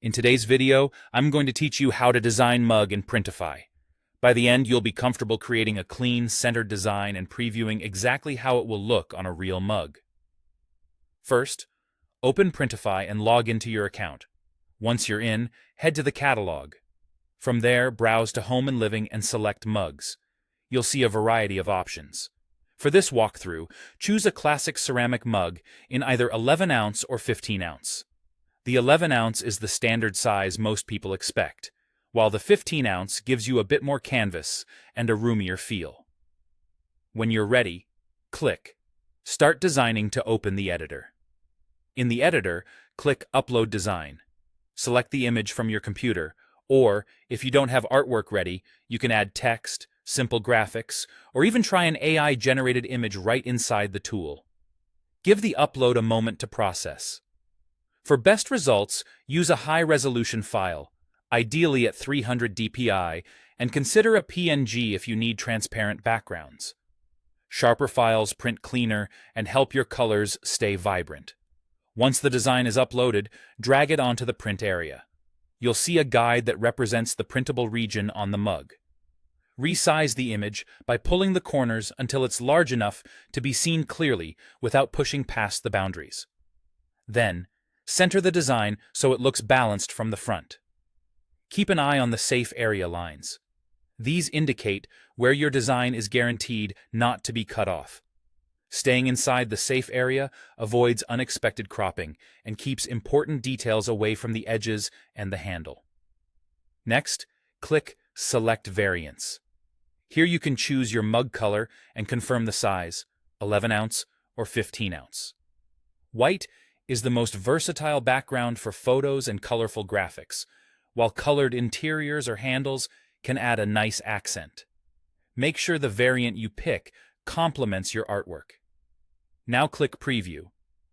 In today's video, I'm going to teach you how to design mug in Printify. By the end, you'll be comfortable creating a clean, centered design and previewing exactly how it will look on a real mug. First, open Printify and log into your account. Once you're in, head to the catalog. From there, browse to Home and Living and select Mugs. You'll see a variety of options. For this walkthrough, choose a classic ceramic mug in either 11 ounce or 15 ounce. The 11 ounce is the standard size most people expect, while the 15 ounce gives you a bit more canvas and a roomier feel. When you're ready, click Start Designing to open the editor. In the editor, click Upload Design. Select the image from your computer, or, if you don't have artwork ready, you can add text, simple graphics, or even try an AI-generated image right inside the tool. Give the upload a moment to process. For best results, use a high-resolution file, ideally at 300 dpi, and consider a PNG if you need transparent backgrounds. Sharper files print cleaner and help your colors stay vibrant. Once the design is uploaded, drag it onto the print area. You'll see a guide that represents the printable region on the mug. Resize the image by pulling the corners until it's large enough to be seen clearly without pushing past the boundaries. Then, center the design so it looks balanced from the front. Keep an eye on the safe area lines. These indicate where your design is guaranteed not to be cut off. Staying inside the safe area avoids unexpected cropping and keeps important details away from the edges and the handle. Next, click Select Variants. Here you can choose your mug color and confirm the size, 11 ounce or 15 ounce. White is the most versatile background for photos and colorful graphics, while colored interiors or handles can add a nice accent. Make sure the variant you pick complements your artwork. Now click Preview.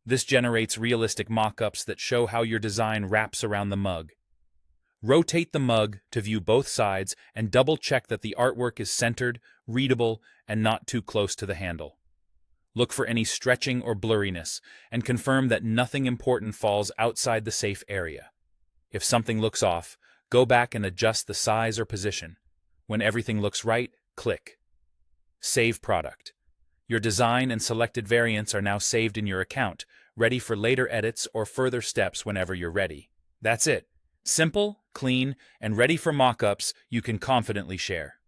This generates realistic mock-ups that show how your design wraps around the mug. Rotate the mug to view both sides and double-check that the artwork is centered, readable, and not too close to the handle. Look for any stretching or blurriness and confirm that nothing important falls outside the safe area. If something looks off, go back and adjust the size or position. When everything looks right, click Save Product. Your design and selected variants are now saved in your account, ready for later edits or further steps whenever you're ready. That's it. Simple, clean, and ready for mock-ups you can confidently share.